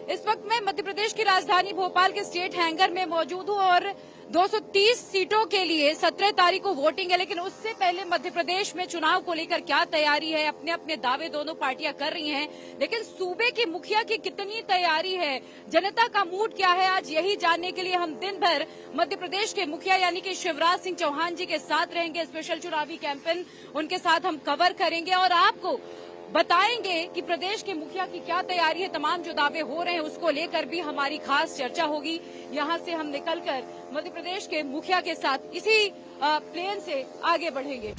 इस वक्त मैं मध्य प्रदेश की राजधानी भोपाल के स्टेट हैंगर में मौजूद हूँ और 230 सीटों के लिए 17 तारीख को वोटिंग है। लेकिन उससे पहले मध्य प्रदेश में चुनाव को लेकर क्या तैयारी है, अपने अपने दावे दोनों पार्टियां कर रही हैं, लेकिन सूबे के मुखिया की कितनी तैयारी है, जनता का मूड क्या है, आज यही जानने के लिए हम दिन भर मध्य प्रदेश के मुखिया यानी कि शिवराज सिंह चौहान जी के साथ रहेंगे। स्पेशल चुनावी कैंपेन उनके साथ हम कवर करेंगे और आपको बताएंगे कि प्रदेश के मुखिया की क्या तैयारी है। तमाम जो दावे हो रहे हैं उसको लेकर भी हमारी खास चर्चा होगी। यहां से हम निकलकर मध्य प्रदेश के मुखिया के साथ इसी प्लेन से आगे बढ़ेंगे।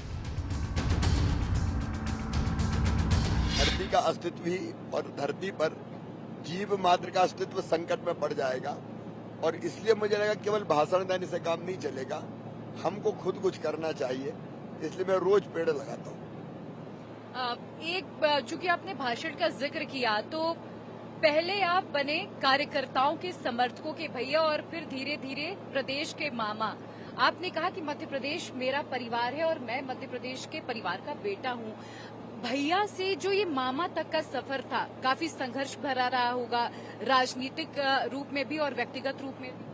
धरती का अस्तित्व ही और धरती पर जीव मात्र का अस्तित्व संकट में पड़ जाएगा और इसलिए मुझे लगा केवल भाषण देने से काम नहीं चलेगा, हमको खुद कुछ करना चाहिए। इसलिए मैं रोज पेड़ लगाता हूँ। चूंकि आपने भाषण का जिक्र किया तो पहले आप बने कार्यकर्ताओं के समर्थकों के भैया और फिर धीरे धीरे प्रदेश के मामा। आपने कहा कि मध्य प्रदेश मेरा परिवार है और मैं मध्य प्रदेश के परिवार का बेटा हूँ। भैया से जो ये मामा तक का सफर था काफी संघर्ष भरा रहा होगा, राजनीतिक रूप में भी और व्यक्तिगत रूप में भी।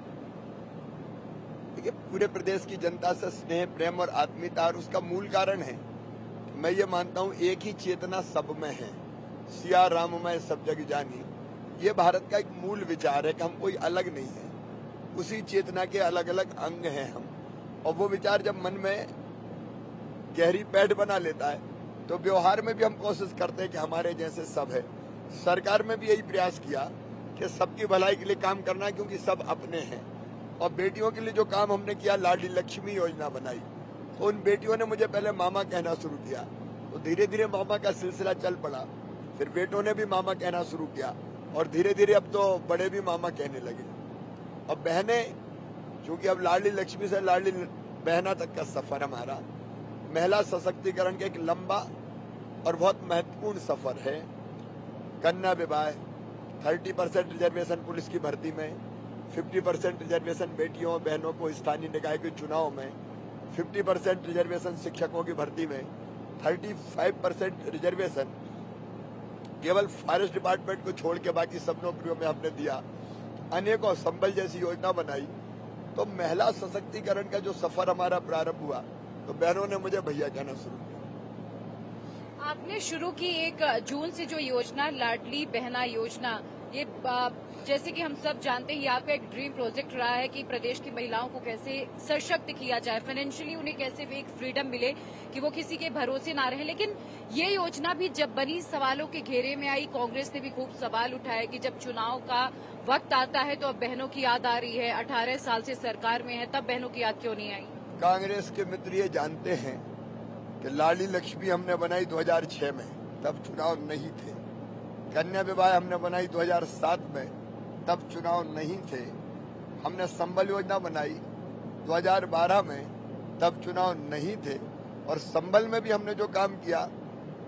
देखिए, पूरे प्रदेश की जनता से स्नेह, प्रेम और आत्मीयता और उसका मूल कारण है, मैं ये मानता हूँ, एक ही चेतना सब में है। सिया राम मैं सब जग जानी, ये भारत का एक मूल विचार है कि हम कोई अलग नहीं है, उसी चेतना के अलग अलग अंग हैं हम। और वो विचार जब मन में गहरी पैठ बना लेता है तो व्यवहार में भी हम कोशिश करते हैं कि हमारे जैसे सब है। सरकार में भी यही प्रयास किया कि सबकी भलाई के लिए काम करना, क्योंकि सब अपने हैं। और बेटियों के लिए जो काम हमने किया, लाडली लक्ष्मी योजना बनाई, तो उन बेटियों ने मुझे पहले मामा कहना शुरू किया, तो धीरे धीरे मामा का सिलसिला चल पड़ा। फिर बेटों ने भी मामा कहना शुरू किया और धीरे धीरे अब तो बड़े भी मामा कहने लगे। अब बहनें, क्योंकि अब लाडली लक्ष्मी से लाडली बहना तक का सफर हमारा महिला सशक्तिकरण का एक लंबा और बहुत महत्वपूर्ण सफर है। कन्या विवाह, 30% रिजर्वेशन पुलिस की भर्ती में, 50% रिजर्वेशन बेटियों बहनों को स्थानीय निकाय के चुनाव में, 50% रिजर्वेशन शिक्षकों की भर्ती में, 35% रिजर्वेशन केवल फॉरेस्ट डिपार्टमेंट को छोड़ के बाकी सब नौकरियों में हमने दिया। अनेकों संबल जैसी योजना बनाई। तो महिला सशक्तिकरण का जो सफर हमारा प्रारंभ हुआ तो बहनों ने मुझे भैया कहना शुरू किया। आपने शुरू की 1 जून से जो योजना लाडली बहना योजना, ये जैसे कि हम सब जानते हैं, ये आपका एक ड्रीम प्रोजेक्ट रहा है कि प्रदेश की महिलाओं को कैसे सशक्त किया जाए, फाइनेंशियली उन्हें कैसे एक फ्रीडम मिले कि वो किसी के भरोसे ना रहे। लेकिन ये योजना भी जब बनी सवालों के घेरे में आई। कांग्रेस ने भी खूब सवाल उठाया कि जब चुनाव का वक्त आता है तो अब बहनों की याद आ रही है, 18 साल से सरकार में है, तब बहनों की याद क्यों नहीं आई? कांग्रेस के मित्र ये जानते हैं कि लाडली लक्ष्मी हमने बनाई 2006 में, तब चुनाव नहीं थे। कन्या विवाह हमने बनाई 2007 में, तब चुनाव नहीं थे। हमने संबल योजना बनाई 2012 में, तब चुनाव नहीं थे। और संबल में भी हमने जो काम किया,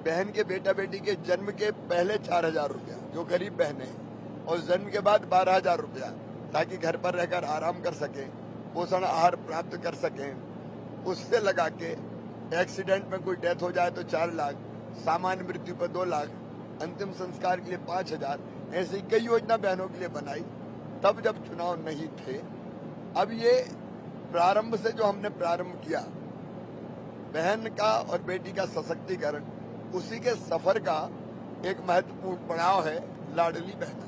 बहन के बेटा बेटी के जन्म के पहले 4000 रुपया जो गरीब बहनें हैं, और जन्म के बाद 12000 रुपया, ताकि घर पर रहकर आराम कर सकें, पोषण आहार प्राप्त कर सकें। उससे लगा के एक्सीडेंट में कोई डेथ हो जाए तो 4 लाख, सामान्य मृत्यु पर 2 लाख, अंतिम संस्कार के लिए 5000, ऐसी कई योजना बहनों के लिए बनाई, तब जब चुनाव नहीं थे। अब ये प्रारंभ से जो हमने प्रारंभ किया, बहन का और बेटी का सशक्तिकरण, उसी के सफर का एक महत्वपूर्ण पड़ाव है लाडली बहना।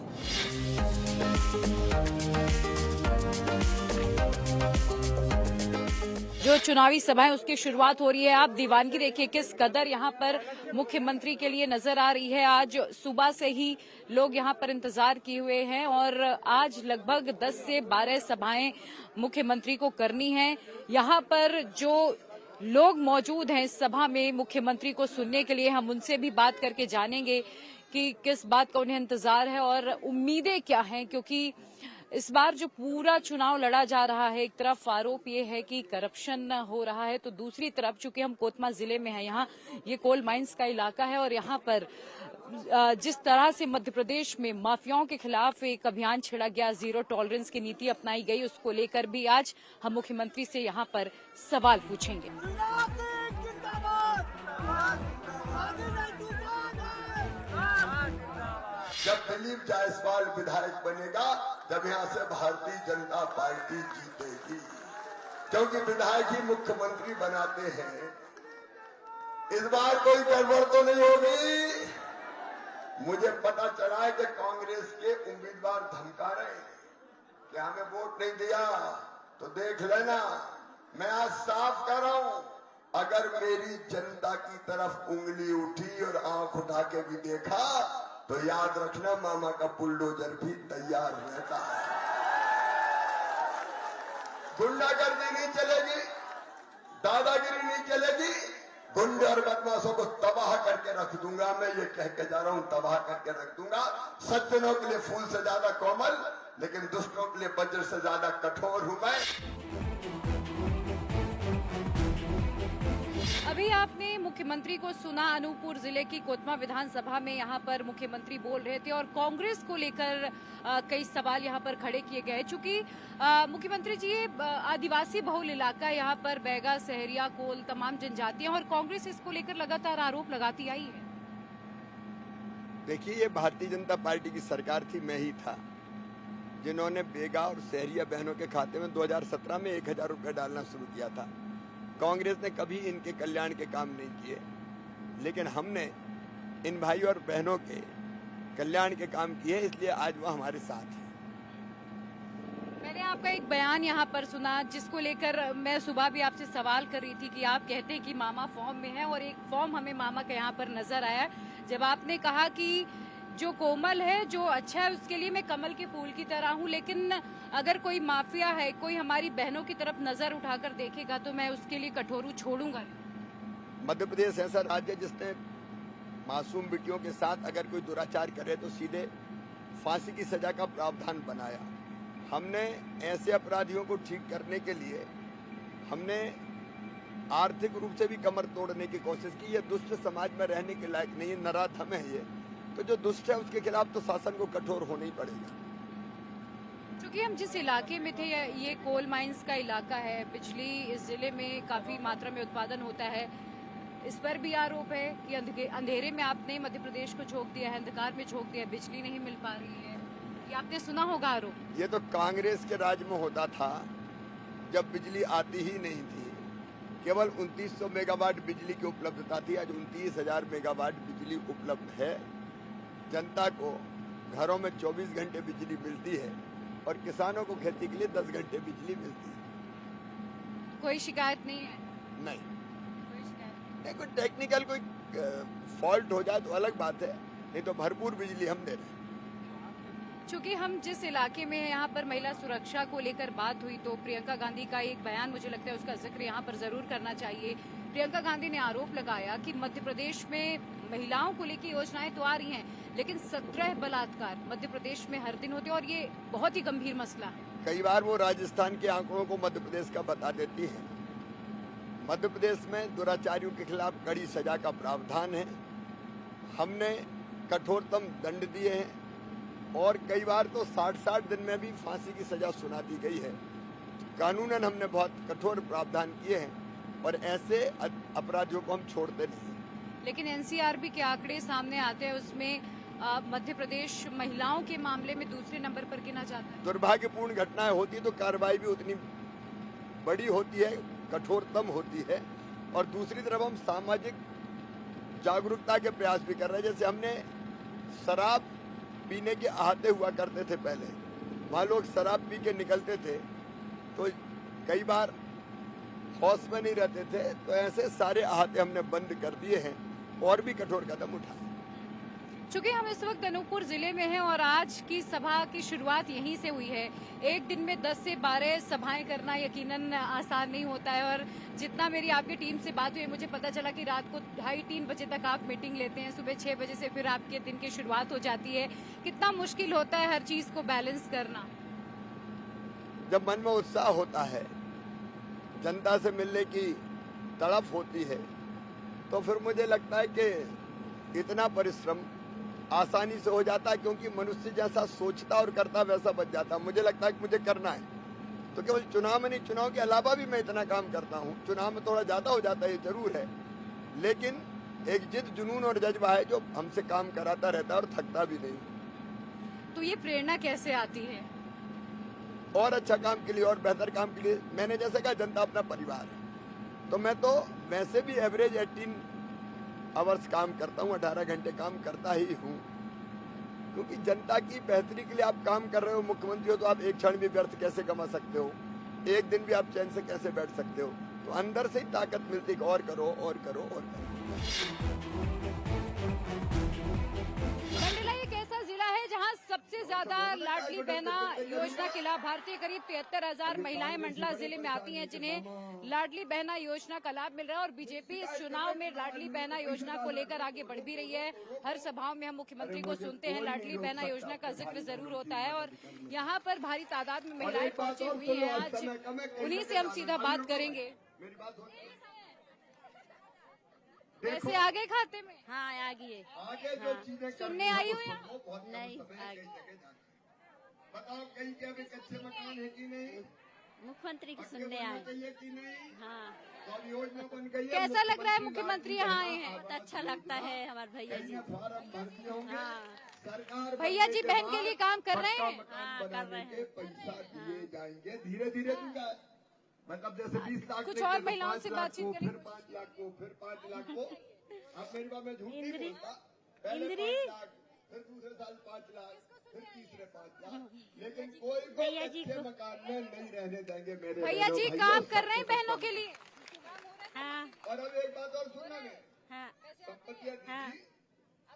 जो चुनावी सभाएं उसकी शुरुआत हो रही है। आप दीवानगी देखिए किस कदर यहाँ पर मुख्यमंत्री के लिए नजर आ रही है। आज सुबह से ही लोग यहाँ पर इंतजार किए हुए हैं और आज लगभग 10 से 12 सभाएं मुख्यमंत्री को करनी है। यहाँ पर जो लोग मौजूद हैं इस सभा में मुख्यमंत्री को सुनने के लिए, हम उनसे भी बात करके जानेंगे कि किस बात का उन्हें इंतजार है और उम्मीदें क्या हैं। क्योंकि इस बार जो पूरा चुनाव लड़ा जा रहा है, एक तरफ आरोप ये है कि करप्शन हो रहा है, तो दूसरी तरफ चूंकि हम कोतमा जिले में हैं, यहाँ ये कोल माइंस का इलाका है और यहाँ पर जिस तरह से मध्य प्रदेश में माफियाओं के खिलाफ एक अभियान छेड़ा गया, 0 टॉलरेंस की नीति अपनाई गई, उसको लेकर भी आज हम मुख्यमंत्री से यहाँ पर सवाल पूछेंगे। जब दिल्ली संजीव जायसवाल विधायक बनेगा जब यहां से भारतीय जनता पार्टी जीतेगी, क्योंकि विधायक ही मुख्यमंत्री बनाते हैं। इस बार कोई गड़बड़ तो नहीं होगी। मुझे पता चला है कि कांग्रेस के उम्मीदवार धमका रहे हैं कि हमें वोट नहीं दिया, तो देख लेना। मैं आज साफ कर रहा हूं, अगर मेरी जनता की तरफ उंगली उठी और आंख उठा के भी देखा तो याद रखना मामा का बुलडोजर भी तैयार रहता है। गुंडागर्दी नहीं चलेगी, दादागिरी नहीं चलेगी। गुंडे और बदमाशों को तबाह करके रख दूंगा। मैं ये कह के जा रहा हूं, तबाह करके रख दूंगा। सज्जनों के लिए फूल से ज्यादा कोमल, लेकिन दुष्टों के लिए वज्र से ज्यादा कठोर हूं मैं। अभी आपने मुख्यमंत्री को सुना। अनूपपुर जिले की कोतमा विधानसभा में यहाँ पर मुख्यमंत्री बोल रहे थे और कांग्रेस को लेकर कई सवाल यहाँ पर खड़े किए गए। चूंकि मुख्यमंत्री जी ये आदिवासी बहुल इलाका है, यहाँ पर बैगा, सहरिया, कोल तमाम जनजातियां, और कांग्रेस इसको लेकर लगातार आरोप लगाती आई है। देखिए, ये भारतीय जनता पार्टी की सरकार थी, मैं ही था जिन्होंने बेगा और सहरिया बहनों के खाते में 2017 में 1000 रुपये डालना शुरू किया था। कांग्रेस ने कभी इनके कल्याण के काम नहीं किए, लेकिन हमने इन भाई और बहनों के कल्याण के काम किए, इसलिए आज वो हमारे साथ हैं। मैंने आपका एक बयान यहाँ पर सुना जिसको लेकर मैं सुबह भी आपसे सवाल कर रही थी कि आप कहते हैं कि मामा फॉर्म में है, और एक फॉर्म हमें मामा के यहाँ पर नजर आया जब आपने कहा कि जो कोमल है, जो अच्छा है, उसके लिए मैं कमल के फूल की तरह हूँ, लेकिन अगर कोई माफिया है, कोई हमारी बहनों की तरफ नजर उठाकर देखेगा तो मैं उसके लिए कठोर हूँ, छोड़ूंगा नहीं। मध्य प्रदेश ऐसा राज्य जिसने मासूम बेटियों के साथ अगर कोई दुराचार करे तो सीधे फांसी की सजा का प्रावधान बनाया। हमने ऐसे अपराधियों को ठीक करने के लिए हमने आर्थिक रूप से भी कमर तोड़ने की कोशिश की। ये दुष्ट समाज में रहने के लायक नहीं है, नराधम है ये। तो जो दुष्ट है उसके खिलाफ तो शासन को कठोर होना ही पड़ेगा। क्योंकि हम जिस इलाके में थे, ये कोल माइंस का इलाका है, बिजली इस जिले में काफी मात्रा में उत्पादन होता है। इस पर भी आरोप है कि अंधेरे में आपने मध्य प्रदेश को झोंक दिया है, अंधकार में झोंक दिया है, बिजली नहीं मिल पा रही है। ये आपने सुना होगा आरोप। ये तो कांग्रेस के राज में होता था जब बिजली आती ही नहीं थी। केवल 2900 मेगावाट बिजली की उपलब्धता थी, आज 29,000 मेगावाट बिजली उपलब्ध है। जनता को घरों में 24 घंटे बिजली मिलती है और किसानों को खेती के लिए 10 घंटे बिजली मिलती है। कोई शिकायत नहीं है? नहीं, कोई शिकायत नहीं। कोई टेक्निकल कोई फॉल्ट हो जाए तो अलग बात है, नहीं तो भरपूर बिजली हम दे रहे हैं। चूंकि हम जिस इलाके में हैं, यहाँ पर महिला सुरक्षा को लेकर बात हुई तो प्रियंका गांधी का एक बयान, मुझे लगता है उसका जिक्र यहाँ पर जरूर करना चाहिए। प्रियंका गांधी ने आरोप लगाया कि मध्य प्रदेश में महिलाओं को लेकर योजनाएं तो आ रही हैं, लेकिन 17 बलात्कार मध्य प्रदेश में हर दिन होते हैं, और ये बहुत ही गंभीर मसला है। कई बार वो राजस्थान के आंकड़ों को मध्य प्रदेश का बता देती है। मध्य प्रदेश में दुराचारियों के खिलाफ कड़ी सजा का प्रावधान है। हमने कठोरतम दंड दिए हैं और कई बार तो 60-60 दिन में भी फांसी की सजा सुना दी गई है। कानूनन हमने बहुत कठोर प्रावधान किए हैं और ऐसे अपराधियों को हम छोड़ते नहीं। लेकिन एनसीआरबी के आंकड़े सामने आते हैं, उसमें मध्य प्रदेश महिलाओं के मामले में दूसरे नंबर पर गिना जाता है। दुर्भाग्यपूर्ण घटनाएं होती तो कार्रवाई भी उतनी बड़ी होती है, कठोरतम होती है। और दूसरी तरफ हम सामाजिक जागरूकता के प्रयास भी कर रहे हैं। जैसे हमने शराब पीने के आहते हुआ करते थे पहले, वहाँ लोग शराब पी के निकलते थे तो कई बार होश में नहीं रहते थे, तो ऐसे सारे आहते हमने बंद कर दिए हैं और भी कठोर कदम उठाए। चूंकि हम इस वक्त अनूपपुर जिले में हैं और आज की सभा की शुरुआत यहीं से हुई है। एक दिन में 10 से 12 सभाएं करना यकीनन आसान नहीं होता है, और जितना मेरी आपकी टीम से बात हुई, मुझे पता चला कि रात को 2:30-3 बजे तक आप मीटिंग लेते हैं, सुबह 6 बजे से फिर आपके दिन की शुरुआत हो जाती है। कितना मुश्किल होता है हर चीज को बैलेंस करना? जब मन में उत्साह होता है, जनता से मिलने की तड़प होती है, तो फिर मुझे लगता है कि इतना परिश्रम आसानी से हो जाता है, क्योंकि मनुष्य जैसा सोचता और करता वैसा बच जाता है। मुझे लगता है कि मुझे करना है, तो केवल चुनाव में नहीं, चुनाव के अलावा भी मैं इतना काम करता हूँ। चुनाव में थोड़ा ज्यादा हो जाता है, ये जरूर है, लेकिन एक जिद, जुनून और जज्बा है जो हमसे काम कराता रहता है और थकता भी नहीं। तो ये प्रेरणा कैसे आती है? और अच्छा काम के लिए और बेहतर काम के लिए। मैंने जैसे कहा, जनता अपना परिवार है, तो मैं तो वैसे भी एवरेज 18 आवर्स काम करता हूँ, 18 घंटे काम करता ही हूँ, क्योंकि जनता की बेहतरी के लिए आप काम कर रहे हो। मुख्यमंत्री हो तो आप एक क्षण भी व्यर्थ कैसे कमा सकते हो, एक दिन भी आप चैन से कैसे बैठ सकते हो? तो अंदर से ही ताकत मिलती है, और करो और करो और करो। मंडला एक ऐसा जिला है जहां सबसे ज्यादा लाडली बहना योजना के लाभार्थी करीब 73,000 महिलाएं मंडला जिले में आती हैं, जिन्हें लाडली बहना योजना का लाभ मिल रहा है। और बीजेपी इस चुनाव में लाडली बहना योजना को लेकर आगे बढ़ भी रही है। हर सभाओं में हम मुख्यमंत्री को सुनते हैं, लाडली बहना योजना का जिक्र जरूर होता है। और यहाँ पर भारी तादाद में महिलाएं पहुंची हुई हैं। आज उन्हीं से हम सीधा बात करेंगे। पैसे आ गए खाते में? हाँ, आ गई है। आगे जो चीजें सुनने आई हो या? नहीं, बताओ, कहीं क्या भी कच्चे मकान है कि नहीं? मुख्यमंत्री की सुनने आए। चाहिए कि नहीं? हाँ, तो अब योजना बन गई है। कैसा लग रहा है मुख्यमंत्री यहाँ आए हैं? बहुत अच्छा लगता है हमारे भैया जी। फार्म भरती होंगे, हाँ, सरकार भैया जी बहन के लिए काम कर रहे हैं। हाँ, कर रहे हैं। पैसा दिए जाएंगे, धीरे धीरे दूंगा। मतलब जैसे 20 लाख कुछ में और तो महिलाओं 5 से लाख बातचीत को, करेंगे। फिर 5 लाख को, फिर 5 लाख को। अब मेरी बात, मैं झूठ नहीं इंद्री, बोलता। पहले इंद्री। 5 लाख, फिर दूसरे साल 5 लाख, फिर तीसरे 5 लाख। लेकिन कोई को भैया जी कच्चे को- मकान में नहीं रहने देंगे मेरे भैया जी बहनों, काम भाइयों, कर रहे हैं सबको बहनों के लिए। हाँ, और अब एक बात और सुनना है, हाँ, संपत्तियां हाँ। दीदी,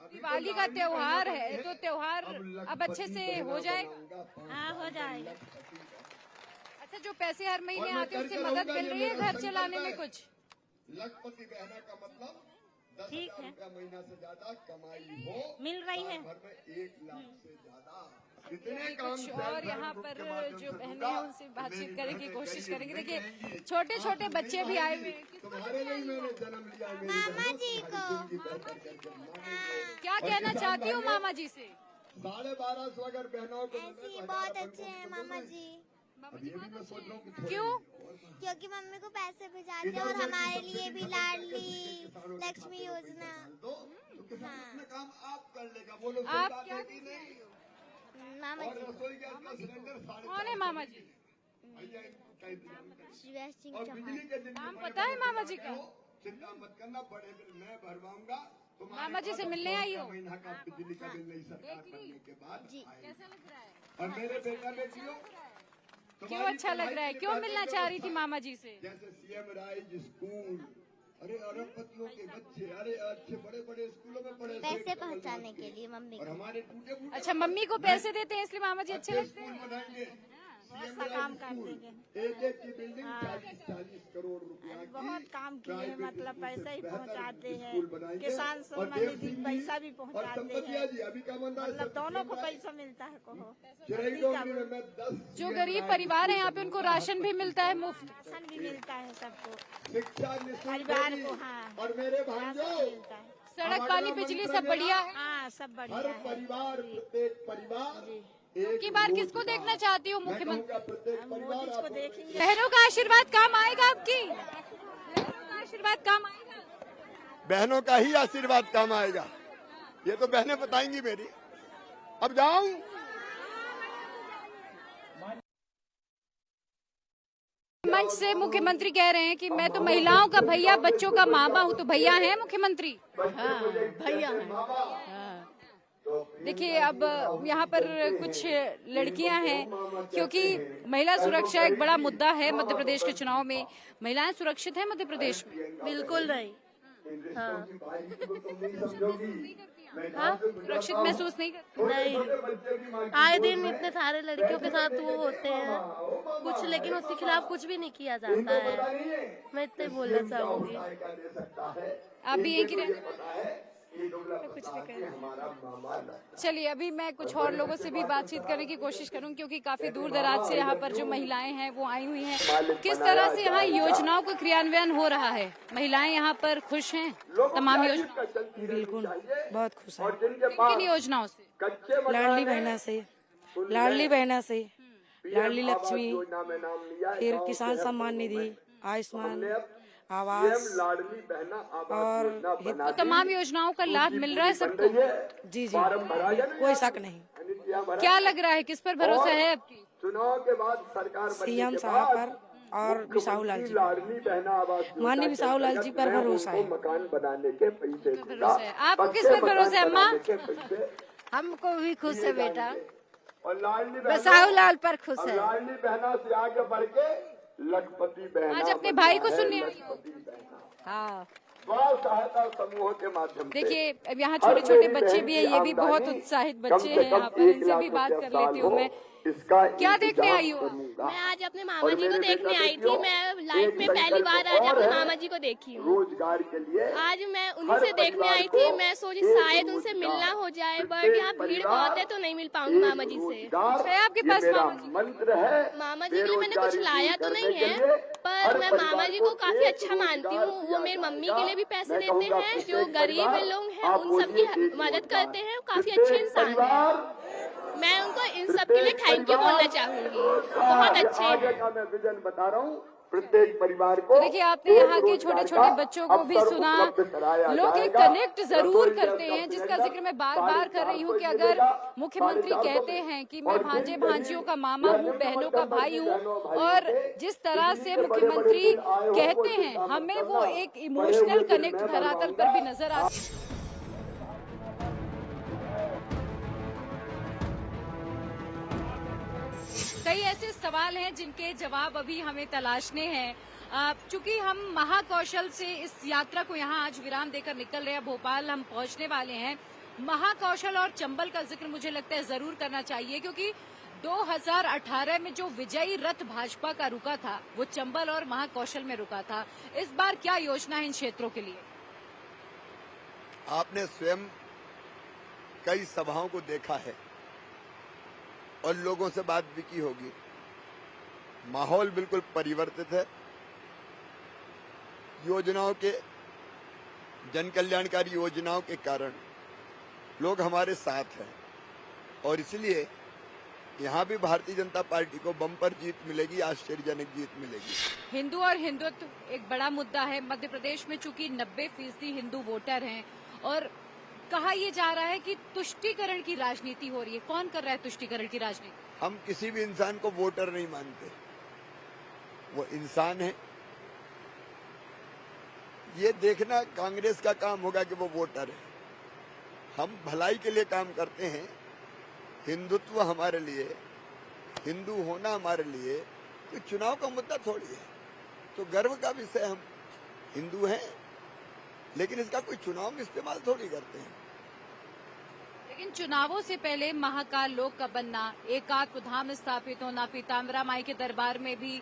अभी दिवाली तो का लाडली त्योहार बहना है, बनी तो त्योहार अब अच्छे से हो जाएगा। हाँ, हो जाएगा। अच्छा, जो पैसे हर महीने और मैं आते हैं उससे करके मदद रहूंगा, मिल ये रही है मेरा घर चलाने में संकल्प है। कुछ? लखपति बहना का मतलब 10,000 ठीक है। रुपया महीना से ज्यादा कमाई हो, मिल रही है। साल भर में 1 लाख से ज्यादा। इतने काम कुछ self और help यहाँ group पर के माध्यम जो से बहनें दूंगा, हैं उनसे बातचीत मेरी करने की बहनें कोशिश कहीं करेंगे। नहीं देखिए, कहेंगी, छोटे छोटे आप बच्चे नहीं भी आए हुए आएंगी, हैं। तुम्हारे लिए मैंने जन्म लिया है, मेरी मामा बहनों, जी तुम्हारी को। जिंदगी बेहतर करके मानेंगे। क्या और कहना किसान चाहती हो भाइयों, मामा जी से? 1250 अगर बहनों को ऐसे ही मिले तो बहुत 1000 अच्छे हैं अपन को मामा मिले। जी, अब ये भी मैं सोच रहा हूँ कि थोड़े क्यों? क्योंकि मम्मी को पैसे भिजाते हैं इधर और उधर की हमारे सब्सिडी लिए भी खत्म लाडली करके किसानों के लक्ष्मी खाते में योजना। पैसा डाल दो, तो किसान अपना काम आप कर लेगा। बोलो आप सही बात क्या है कि नहीं? मामा और जी रसोई गैस का सिलेंडर 4.5 कौन है मामा जी? भैया इनको कह दिया। शिवराज सिंह और चौहान। बिजली के जिन नाम पता है मामा जी का? चिंता मत करना, बड़े बिल मैं भरवाऊंगा। तुम्हारे मामा जी पास से अब मिलने 100 आई हो? महीना का बिजली का बिल नई सरकार बनने के बाद जी। आएगा। कैसा लग रहा है? और मेरे बेटा बेटियों, क्यों अच्छा लग रहा है? क्यों मिलना चाह रही थी मामा जी से? जैसे सीएम राइज स्कूल, अरे अरबपतियों के बच्चे, अरे अच्छे बड़े बड़े स्कूलों में पढ़े, पैसे पहुंचाने के लिए मम्मी और को। हमारे टूटे फूटे अच्छा, मम्मी को पैसे देते हैं इसलिए मामा जी अच्छे लगते स्कूल हैं। बनाएंगे। सीएम सा काम राइज कर स्कूल, देंगे। एक की बिल्डिंग 40-40 करोड़ रुपया की बहुत काम किए हैं, प्राइवेट मतलब स्कूल से पैसा ही बेहतर पहुंचाते हैं। स्कूल बनाएंगे। किसान और सम्मान देव निधि सिंह जी पैसा भी और पहुंचाते संपत्तिया हैं। जी अभी का बंदा है, मतलब सब दोनों को सीएम राइज। पैसा मिलता है कहो। चिरई डोंगरी में मैं 10 जो सीएम गरीब राइज परिवार है यहाँ पे स्कूल उनको बनूंगा। राशन भी मिलता है मुफ्त। राशन भी मिलता है सबको, शिक्षा निःशुल्क परिवार होगी। को। हाँ, और मेरे राशन भाइयों, मिलता है। सड़क, पानी, बिजली सब बढ़िया है। हाँ, सब बढ़िया हर है। परिवार, प्रत्येक परिवार एक की बार किसको रोजगार। देखना चाहती हो मैं मुख्यमंत्री? कहूँगा प्रत्येक परिवार मोदी को आपको देखेंगे। बहनों का आशीर्वाद काम आएगा आपकी? बहनों का आशीर्वाद काम आएगा? बहनों का ही आशीर्वाद काम आएगा, ये तो बहनें बताएंगी मेरी। अब जाऊं? मंच से मुख्यमंत्री कह रहे हैं कि मैं तो महिलाओं का भैया, बच्चों का मामा हूँ। तो भैया हैं मुख्यमंत्री? भैया देखिए, अब यहाँ पर कुछ लड़कियां हैं, क्योंकि महिला सुरक्षा एक बड़ा मुद्दा है मध्य प्रदेश के चुनाव में। महिलाएं सुरक्षित है मध्य प्रदेश में? बिल्कुल नहीं। हाँ, सुरक्षित महसूस नहीं करती? नहीं, आए दिन इतने सारे लड़कियों के साथ वो होते हैं कुछ, लेकिन उसके खिलाफ कुछ भी नहीं किया जाता है। मैं इतने बोलना चाहूंगी। आप भी यही की रहने? चलिए, अभी मैं कुछ और लोगों से भी बातचीत करने की कोशिश करूंगी, क्योंकि काफी दूर दराज से यहाँ पर जो महिलाएं हैं वो आई हुई हैं। किस तरह से यहाँ योजनाओं का क्रियान्वयन हो रहा है? महिलाएं यहाँ पर खुश हैं तमाम योजना? बिल्कुल, बहुत खुश है। किन योजनाओं से? लाडली बहना से, लाडली बहना से, लाडली लक्ष्मी, फिर किसान सम्मान निधि, आयुष्मान, आवास लाडली बहना और तो तमाम योजनाओं का लाभ मिल रहा है सबको? जी जी कोई शक नहीं। क्या लग रहा है, किस पर भरोसा है आपकी? चुनाव के बाद सरकार सीएम साहब पर और बिसाहू लाल जी पर, माननीय बिसाहू लाल जी पर भरोसा है। मकान बनाने के पैसे भरोसा है। आपको किस पर भरोसा है अम्मा? हमको भी खुश है बेटा, और लाडली बसाऊ लाल पर खुश है। लाडली बहना से आगे बढ़ के लखपति बहना आज अपने भाई को सुनने आई हो। हाँ, स्व सहायता समूह के माध्यम से देखिए अब यहाँ छोटे छोटे बच्चे भी हैं, ये भी बहुत उत्साहित बच्चे हैं यहाँ पर, इनसे भी बात कर लेती हूँ मैं। इसका क्या देखने आई हो? मैं आज अपने मामा जी को देखने आई थी। मैं लाइफ में पहली बार आज अपने मामा जी को देखी हूँ। रोजगार के लिए आज मैं उन्हीं से देखने आई थी। मैं सोची शायद उनसे मिलना हो जाए, बट यहाँ भीड़ बहुत है तो नहीं मिल पाऊंगी मामा जी से। है आपके पास मामा जी? मंत्र है। मामा जी के लिए मैंने कुछ लाया तो नहीं है, पर मैं मामा जी को काफी अच्छा मानती हूँ। वो मेरी मम्मी के लिए भी पैसे देते हैं, जो गरीब लोग हैं उन सबकी मदद करते हैं। काफी अच्छे इंसान हैं। मैं उनको इन सब के लिए थैंक यू बोलना चाहूंगी, बहुत अच्छे हैं। आगे का मैं विजन बता रहा हूँ प्रत्येक परिवार को। देखिए आपने यहाँ के छोटे छोटे बच्चों को भी सुना, लोग एक कनेक्ट जरूर करते हैं, जिसका जिक्र मैं बार बार कर रही हूँ कि अगर मुख्यमंत्री कहते हैं कि मैं भांजे भांजियों का मामा हूँ, बहनों का भाई हूँ, और जिस तरह से मुख्यमंत्री कहते हैं हमें वो एक इमोशनल कनेक्ट धरातल पर भी नजर आता है। कई ऐसे सवाल हैं जिनके जवाब अभी हमें तलाशने हैं। चूंकि हम महाकौशल से इस यात्रा को यहाँ आज विराम देकर निकल रहे हैं, भोपाल हम पहुंचने वाले हैं। महाकौशल और चंबल का जिक्र मुझे लगता है जरूर करना चाहिए, क्योंकि 2018 में जो विजयी रथ भाजपा का रुका था वो चंबल और महाकौशल में रुका था। इस बार क्या योजना है इन क्षेत्रों के लिए? आपने स्वयं कई सभाओं को देखा है और लोगों से बात भी की होगी। माहौल बिल्कुल परिवर्तित है। योजनाओं के, जन कल्याणकारी योजनाओं के कारण लोग हमारे साथ हैं और इसलिए यहाँ भी भारतीय जनता पार्टी को बम्पर जीत मिलेगी, आश्चर्यजनक जीत मिलेगी। हिंदू और हिंदुत्व एक बड़ा मुद्दा है। मध्य प्रदेश में चूंकि 90% हिंदू वोटर हैं और कहा यह जा रहा है कि तुष्टीकरण की राजनीति हो रही है। कौन कर रहा है तुष्टीकरण की राजनीति? हम किसी भी इंसान को वोटर नहीं मानते, वो इंसान है। ये देखना कांग्रेस का काम होगा कि वो वोटर है। हम भलाई के लिए काम करते हैं। हिंदुत्व हमारे लिए, हिंदू होना हमारे लिए तो चुनाव का मुद्दा थोड़ी है। तो गर्व का विषय, हम हिंदू हैं, लेकिन इसका कोई चुनाव में इस्तेमाल थोड़ी करते हैं। लेकिन चुनावों से पहले महाकाल लोक का बनना, एकात्म धाम स्थापित होना, पीताम्बरा माई के दरबार में भी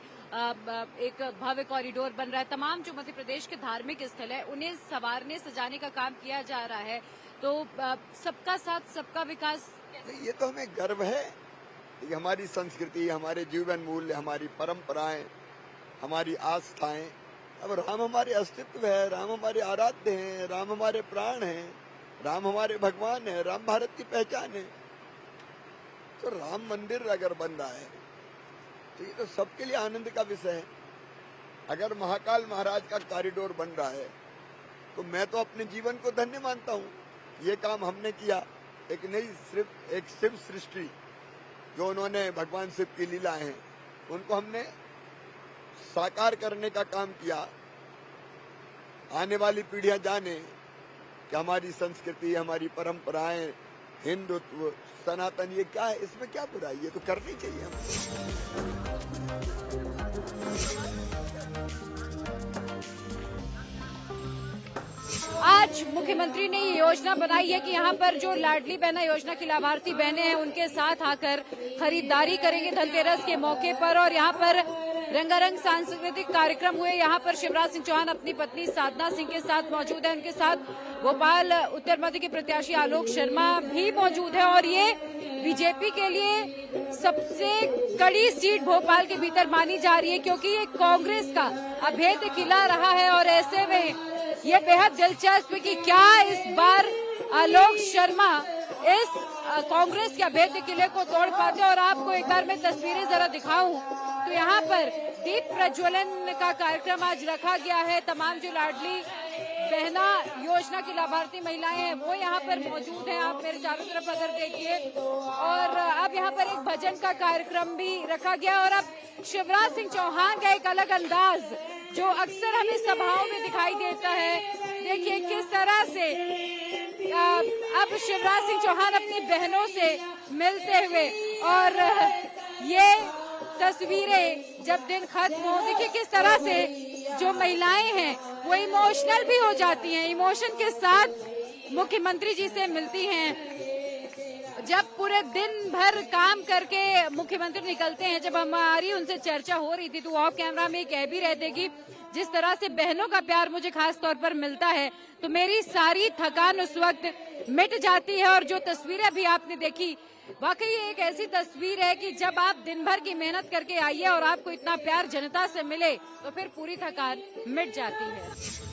एक भव्य कॉरिडोर बन रहा है। तमाम जो मध्य प्रदेश के धार्मिक स्थल है उन्हें संवारने सजाने का काम किया जा रहा है। तो सबका साथ सबका विकास, ये तो हमें गर्व है। ये हमारी संस्कृति, हमारे जीवन मूल्य, हमारी परंपराएं, हमारी आस्थाएं। अब राम हमारे अस्तित्व है, राम हमारे आराध्य हैं, राम हमारे प्राण हैं, राम हमारे भगवान है, राम भारत की पहचान है। तो राम मंदिर अगर बन रहा है तो ये तो सबके लिए आनंद का विषय है। अगर महाकाल महाराज का कॉरिडोर बन रहा है तो मैं तो अपने जीवन को धन्य मानता हूँ। ये काम हमने किया, एक नई एक शिव सृष्टि जो उन्होंने, भगवान शिव की लीला है, उनको हमने साकार करने का काम किया। आने वाली पीढ़ियां जाने कि हमारी संस्कृति, हमारी परंपराएं, हिंदुत्व, सनातन, ये क्या है, इसमें क्या बुराई है, तो करनी चाहिए हमें। आज मुख्यमंत्री ने ये योजना बनाई है कि यहाँ पर जो लाडली बहना योजना की लाभार्थी बहनें हैं उनके साथ आकर खरीदारी करेंगे धनतेरस के मौके पर। और यहाँ पर रंगारंग सांस्कृतिक कार्यक्रम हुए। यहाँ पर शिवराज सिंह चौहान अपनी पत्नी साधना सिंह के साथ मौजूद है। उनके साथ भोपाल उत्तर मध्य के प्रत्याशी आलोक शर्मा भी मौजूद है। और ये बीजेपी के लिए सबसे कड़ी सीट भोपाल के भीतर मानी जा रही है, क्योंकि ये कांग्रेस का अभेद्य किला रहा है। और ऐसे में ये बेहद दिलचस्प है कि क्या इस बार आलोक शर्मा इस कांग्रेस के अभेद्य किले को तोड़ पाते। और आपको एक बार मैं तस्वीरें जरा दिखाऊं तो यहाँ पर दीप प्रज्वलन का कार्यक्रम आज रखा गया है। तमाम जो लाडली बहना योजना की लाभार्थी महिलाएं हैं वो यहाँ पर मौजूद हैं। आप मेरे चारों तरफ अगर देखिए, और अब यहाँ पर एक भजन का कार्यक्रम भी रखा गया। और अब शिवराज सिंह चौहान का एक अलग अंदाज जो अक्सर हमें सभाओं में दिखाई देता है, देखिए किस तरह से अब शिवराज सिंह चौहान अपनी बहनों से मिलते हुए, और ये तस्वीरें जब दिन खत्म हो, देखिए किस तरह से जो महिलाएं हैं वो इमोशनल भी हो जाती हैं, इमोशन के साथ मुख्यमंत्री जी से मिलती हैं। जब पूरे दिन भर काम करके मुख्यमंत्री निकलते हैं, जब हमारी उनसे चर्चा हो रही थी तो ऑफ कैमरा में कह भी रहे थे कि जिस तरह से बहनों का प्यार मुझे खास तौर पर मिलता है तो मेरी सारी थकान उस वक्त मिट जाती है। और जो तस्वीरें अभी आपने देखी, वाकई ये एक ऐसी तस्वीर है कि जब आप दिन भर की मेहनत करके आइए और आपको इतना प्यार जनता से मिले तो फिर पूरी थकान मिट जाती है।